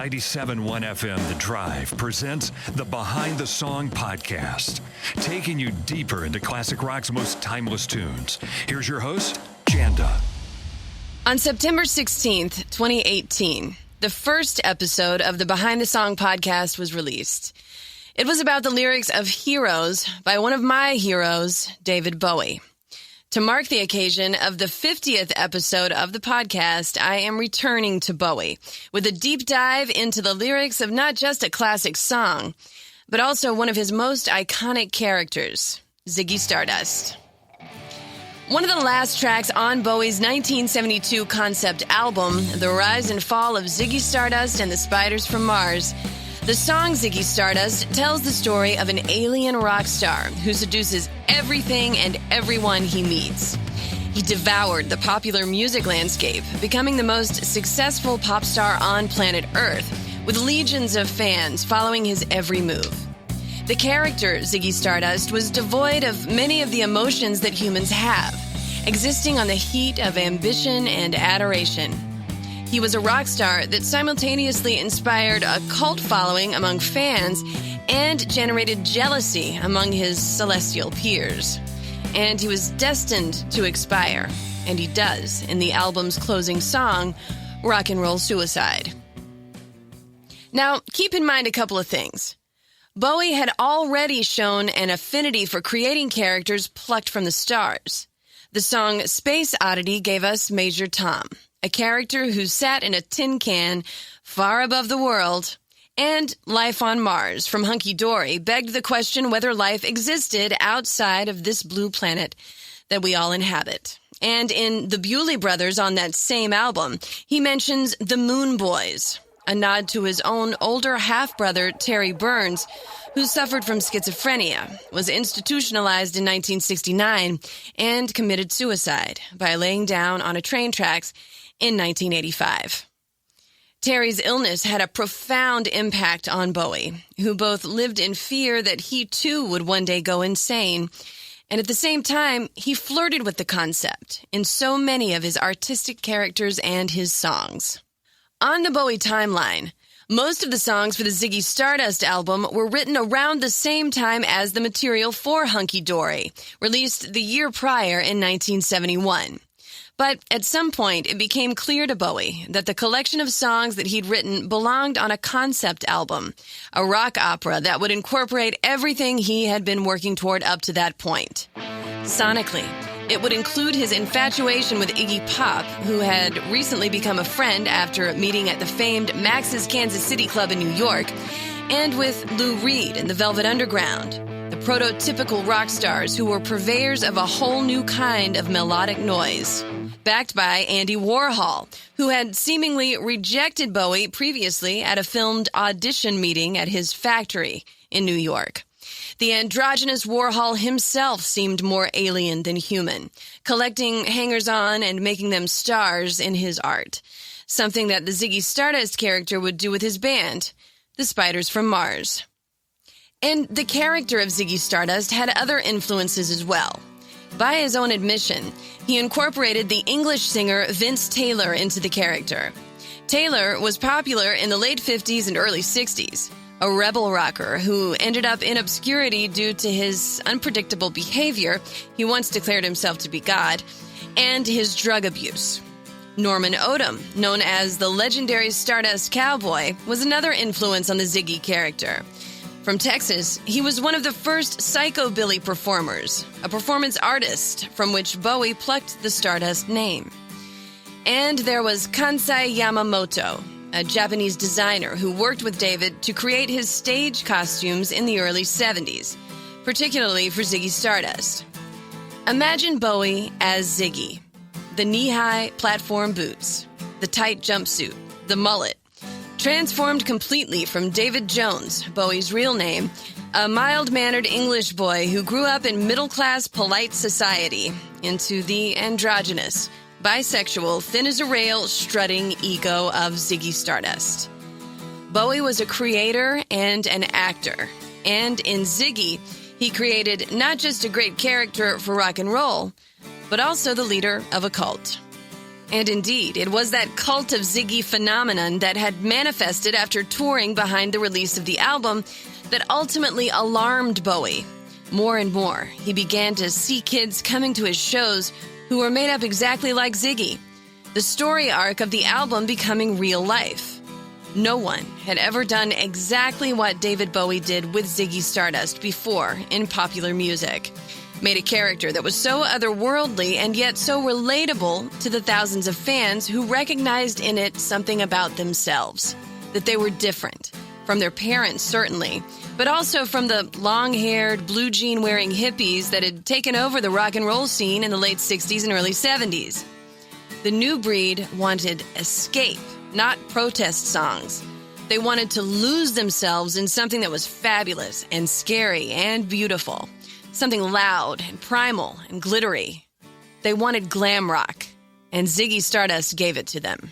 97.1 FM The Drive presents the Behind the Song podcast, taking you deeper into classic rock's most timeless tunes. Here's your host, Janda. On September 16th, 2018, the first episode of the Behind the Song podcast was released. It was about the lyrics of Heroes by one of my heroes, David Bowie. To mark the occasion of the 50th episode of the podcast, I am returning to Bowie with a deep dive into the lyrics of not just a classic song, but also one of his most iconic characters, Ziggy Stardust. One of the last tracks on Bowie's 1972 concept album, The Rise and Fall of Ziggy Stardust and the Spiders from Mars, the song Ziggy Stardust tells the story of an alien rock star who seduces everything and everyone he meets. He devoured the popular music landscape, becoming the most successful pop star on planet Earth, with legions of fans following his every move. The character, Ziggy Stardust, was devoid of many of the emotions that humans have, existing on the heat of ambition and adoration. He was a rock star that simultaneously inspired a cult following among fans and generated jealousy among his celestial peers. And he was destined to expire, and he does in the album's closing song, Rock and Roll Suicide. Now, keep in mind a couple of things. Bowie had already shown an affinity for creating characters plucked from the stars. The song Space Oddity gave us Major Tom, a character who sat in a tin can far above the world, and Life on Mars from Hunky Dory begged the question whether life existed outside of this blue planet that we all inhabit. And in The Bewley Brothers on that same album, he mentions the Moon Boys, a nod to his own older half-brother, Terry Burns, who suffered from schizophrenia, was institutionalized in 1969, and committed suicide by laying down on a train tracks in 1985. Terry's illness had a profound impact on Bowie, who both lived in fear that he too would one day go insane, and at the same time, he flirted with the concept in so many of his artistic characters and his songs. On the Bowie timeline, most of the songs for the Ziggy Stardust album were written around the same time as the material for Hunky Dory, released the year prior in 1971. But at some point, it became clear to Bowie that the collection of songs that he'd written belonged on a concept album, a rock opera that would incorporate everything he had been working toward up to that point. Sonically, it would include his infatuation with Iggy Pop, who had recently become a friend after meeting at the famed Max's Kansas City Club in New York, and with Lou Reed and the Velvet Underground, the prototypical rock stars who were purveyors of a whole new kind of melodic noise. Backed by Andy Warhol, who had seemingly rejected Bowie previously at a filmed audition meeting at his factory in New York. The androgynous Warhol himself seemed more alien than human, collecting hangers-on and making them stars in his art, something that the Ziggy Stardust character would do with his band, the Spiders from Mars. And the character of Ziggy Stardust had other influences as well. By his own admission, he incorporated the English singer Vince Taylor into the character. Taylor was popular in the late 50s and early 60s, a rebel rocker who ended up in obscurity due to his unpredictable behavior — he once declared himself to be God — and his drug abuse. Norman Odom, known as the legendary Stardust Cowboy, was another influence on the Ziggy character. From Texas, he was one of the first psychobilly performers, a performance artist from which Bowie plucked the Stardust name. And there was Kansai Yamamoto, a Japanese designer who worked with David to create his stage costumes in the early 70s, particularly for Ziggy Stardust. Imagine Bowie as Ziggy: the knee-high platform boots, the tight jumpsuit, the mullet, transformed completely from David Jones, Bowie's real name, a mild-mannered English boy who grew up in middle-class polite society, into the androgynous, bisexual, thin-as-a-rail, strutting ego of Ziggy Stardust. Bowie was a creator and an actor, and in Ziggy, he created not just a great character for rock and roll, but also the leader of a cult. And indeed, it was that cult of Ziggy phenomenon that had manifested after touring behind the release of the album that ultimately alarmed Bowie. More and more, he began to see kids coming to his shows who were made up exactly like Ziggy. The story arc of the album becoming real life. No one had ever done exactly what David Bowie did with Ziggy Stardust before in popular music. Made a character that was so otherworldly and yet so relatable to the thousands of fans who recognized in it something about themselves. That they were different. From their parents, certainly, but also from the long-haired, blue jean-wearing hippies that had taken over the rock and roll scene in the late 60s and early 70s. The new breed wanted escape, not protest songs. They wanted to lose themselves in something that was fabulous and scary and beautiful. Something loud and primal and glittery. They wanted glam rock, and Ziggy Stardust gave it to them.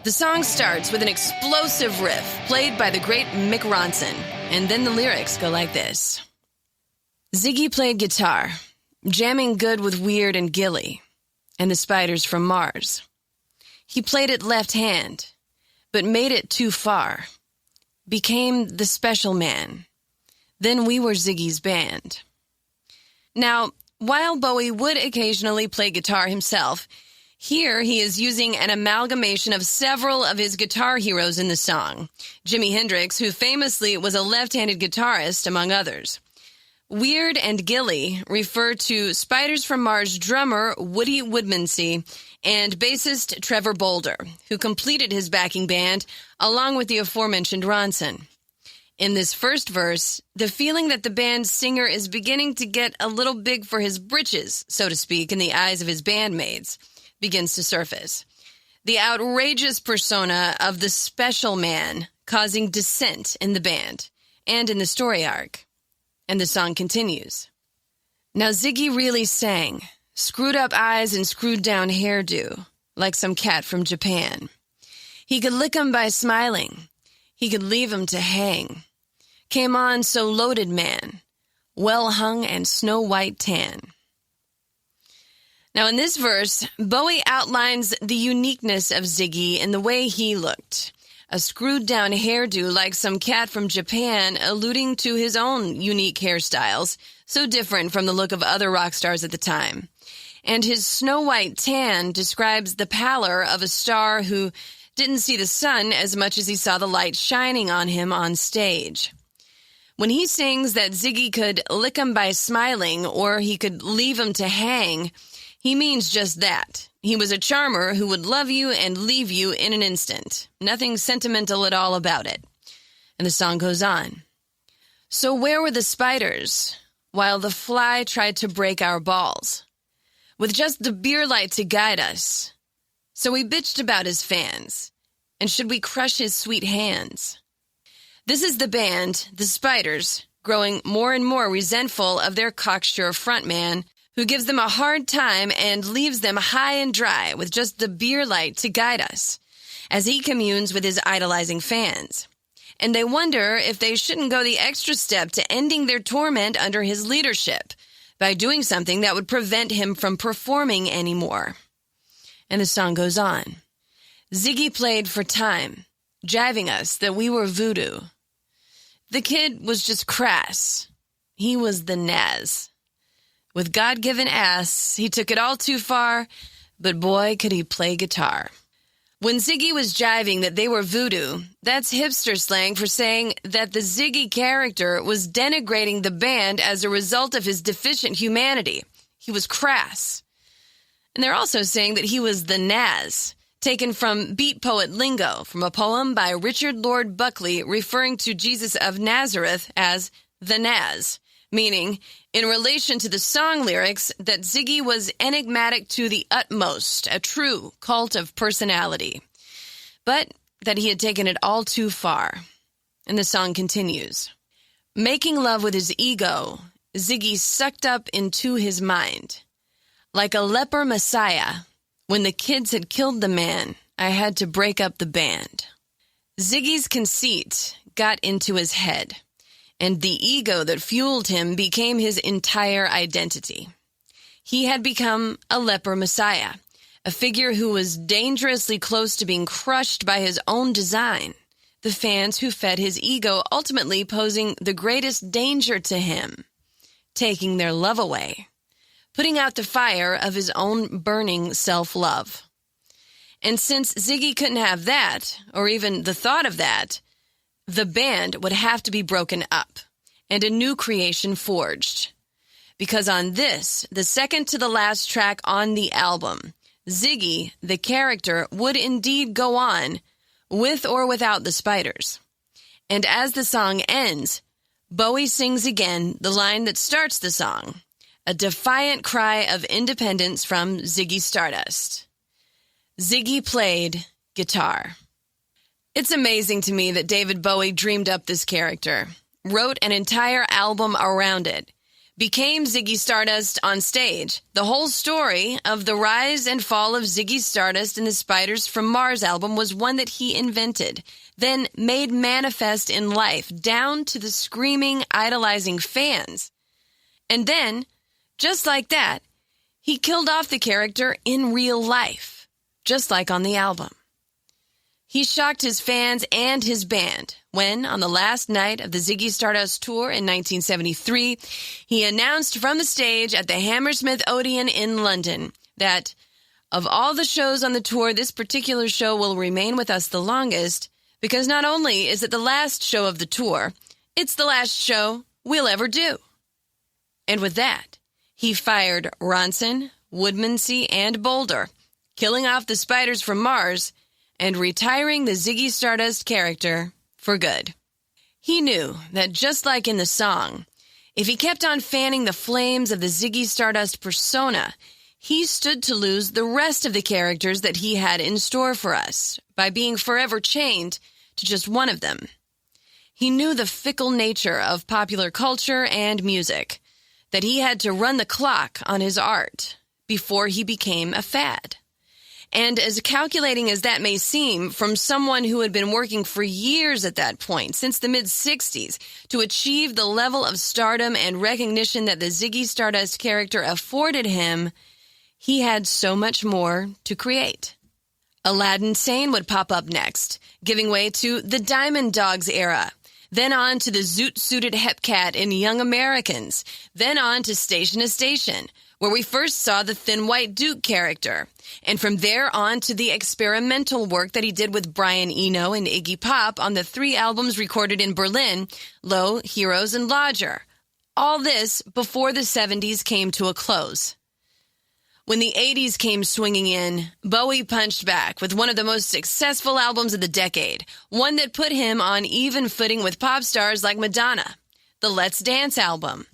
The song starts with an explosive riff played by the great Mick Ronson, and then the lyrics go like this. Ziggy played guitar, jamming good with Weird and Gilly, and the Spiders from Mars. He played it left hand, but made it too far. Became the special man. Then we were Ziggy's band. Now, while Bowie would occasionally play guitar himself, here he is using an amalgamation of several of his guitar heroes in the song. Jimi Hendrix, who famously was a left-handed guitarist, among others. Weird and Gilly refer to Spiders from Mars drummer Woody Woodmansey and bassist Trevor Bolder, who completed his backing band along with the aforementioned Ronson. In this first verse, the feeling that the band's singer is beginning to get a little big for his britches, so to speak, in the eyes of his bandmates, begins to surface. The outrageous persona of the special man causing dissent in the band and in the story arc. And the song continues. Now Ziggy really sang, screwed up eyes and screwed down hairdo, like some cat from Japan. He could lick 'em by smiling. He could leave 'em to hang. Came on so loaded, man, well hung and snow-white tan. Now in this verse, Bowie outlines the uniqueness of Ziggy in the way he looked. A screwed-down hairdo like some cat from Japan, alluding to his own unique hairstyles, so different from the look of other rock stars at the time. And his snow-white tan describes the pallor of a star who didn't see the sun as much as he saw the light shining on him on stage. When he sings that Ziggy could lick 'em by smiling or he could leave 'em to hang, he means just that. He was a charmer who would love you and leave you in an instant. Nothing sentimental at all about it. And the song goes on. So where were the spiders while the fly tried to break our balls? With just the beer light to guide us. So we bitched about his fans. And should we crush his sweet hands? This is the band, the Spiders, growing more and more resentful of their cocksure frontman, who gives them a hard time and leaves them high and dry with just the beer light to guide us, as he communes with his idolizing fans. And they wonder if they shouldn't go the extra step to ending their torment under his leadership by doing something that would prevent him from performing anymore. And the song goes on. Ziggy played for time, jiving us that we were voodoo. The kid was just crass. He was the Naz. With God-given ass, he took it all too far, but boy, could he play guitar. When Ziggy was jiving that they were voodoo, that's hipster slang for saying that the Ziggy character was denigrating the band as a result of his deficient humanity. He was crass. And they're also saying that he was the Naz, taken from beat poet lingo from a poem by Richard Lord Buckley referring to Jesus of Nazareth as the Naz, meaning, in relation to the song lyrics, that Ziggy was enigmatic to the utmost, a true cult of personality, but that he had taken it all too far. And the song continues. Making love with his ego, Ziggy sucked up into his mind. Like a leper messiah, when the kids had killed the man, I had to break up the band. Ziggy's conceit got into his head, and the ego that fueled him became his entire identity. He had become a leper messiah, a figure who was dangerously close to being crushed by his own design, the fans who fed his ego ultimately posing the greatest danger to him, taking their love away, putting out the fire of his own burning self-love. And since Ziggy couldn't have that, or even the thought of that, the band would have to be broken up and a new creation forged. Because on this, the second to the last track on the album, Ziggy, the character, would indeed go on, with or without the spiders. And as the song ends, Bowie sings again the line that starts the song, a defiant cry of independence from Ziggy Stardust. Ziggy played guitar. It's amazing to me that David Bowie dreamed up this character, wrote an entire album around it, became Ziggy Stardust on stage. The whole story of the rise and fall of Ziggy Stardust in the Spiders from Mars album was one that he invented, then made manifest in life, down to the screaming, idolizing fans. And then, just like that, he killed off the character in real life, just like on the album. He shocked his fans and his band when, on the last night of the Ziggy Stardust tour in 1973, he announced from the stage at the Hammersmith Odeon in London that, of all the shows on the tour, this particular show will remain with us the longest because not only is it the last show of the tour, it's the last show we'll ever do. And with that, he fired Ronson, Woodmansey, and Boulder, killing off the Spiders from Mars and retiring the Ziggy Stardust character for good. He knew that just like in the song, if he kept on fanning the flames of the Ziggy Stardust persona, he stood to lose the rest of the characters that he had in store for us by being forever chained to just one of them. He knew the fickle nature of popular culture and music, that he had to run the clock on his art before he became a fad. And as calculating as that may seem from someone who had been working for years at that point, since the mid-60s, to achieve the level of stardom and recognition that the Ziggy Stardust character afforded him, he had so much more to create. Aladdin Sane would pop up next, giving way to the Diamond Dogs era, then on to the zoot-suited Hepcat in Young Americans, then on to Station to Station, where we first saw the Thin White Duke character, and from there on to the experimental work that he did with Brian Eno and Iggy Pop on the 3 albums recorded in Berlin, Low, Heroes, and Lodger. All this before the 70s came to a close. When the 80s came swinging in, Bowie punched back with one of the most successful albums of the decade, one that put him on even footing with pop stars like Madonna, the Let's Dance album.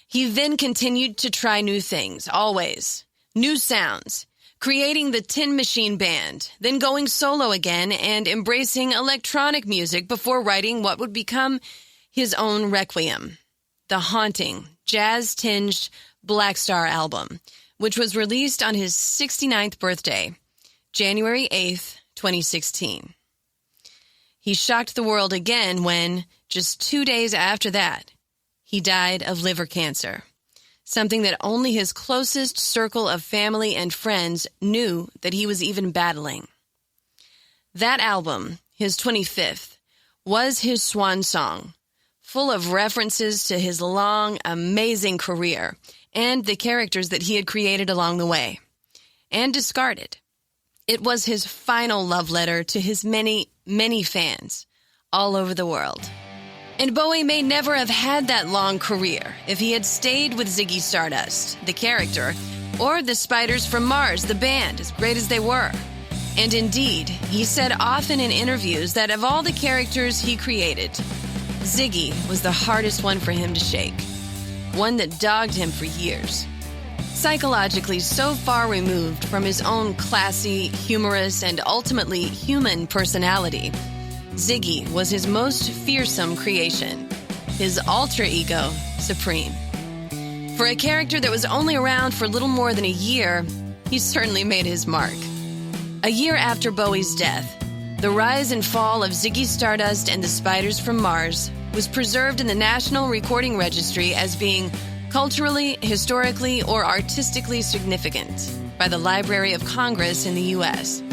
He then continued to try new things, always. New sounds, creating the Tin Machine Band, then going solo again and embracing electronic music before writing what would become his own Requiem, the haunting, jazz-tinged Black Star album, which was released on his 69th birthday, January 8th, 2016. He shocked the world again when, just 2 days after that, he died of liver cancer, something that only his closest circle of family and friends knew that he was even battling. That album, his 25th, was his swan song, full of references to his long, amazing career and the characters that he had created along the way, and discarded. It was his final love letter to his many, many fans all over the world. And Bowie may never have had that long career if he had stayed with Ziggy Stardust, the character, or the Spiders from Mars, the band, as great as they were. And indeed, he said often in interviews that of all the characters he created, Ziggy was the hardest one for him to shake, one that dogged him for years. Psychologically so far removed from his own classy, humorous, and ultimately human personality, Ziggy was his most fearsome creation, his alter ego supreme. For a character that was only around for little more than a year, he certainly made his mark. A year after Bowie's death, the rise and fall of Ziggy Stardust and the Spiders from Mars was preserved in the National Recording Registry as being culturally, historically, or artistically significant by the Library of Congress in the U.S.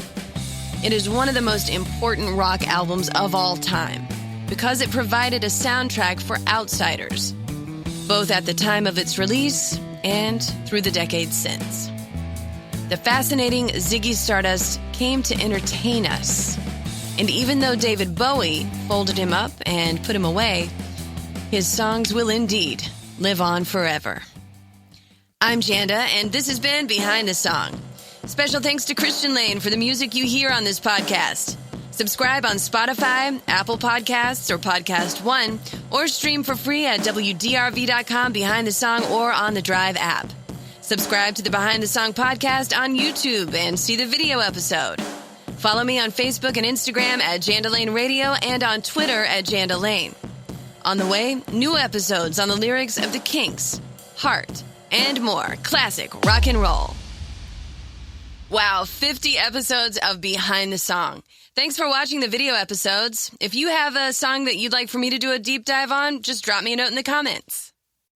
It is one of the most important rock albums of all time because it provided a soundtrack for outsiders, both at the time of its release and through the decades since. The fascinating Ziggy Stardust came to entertain us. And even though David Bowie folded him up and put him away, his songs will indeed live on forever. I'm Janda, and this has been Behind the Song. Special thanks to Janda Lane for the music you hear on this podcast. Subscribe on Spotify, Apple Podcasts, or Podcast One, or stream for free at WDRV.com Behind the Song or on the Drive app. Subscribe to the Behind the Song podcast on YouTube and see the video episode. Follow me on Facebook and Instagram at Janda Lane Radio and on Twitter at Janda Lane. On the way, new episodes on the lyrics of The Kinks, Heart, and more classic rock and roll. Wow, 50 episodes of Behind the Song. Thanks for watching the video episodes. If you have a song that you'd like for me to do a deep dive on, just drop me a note in the comments.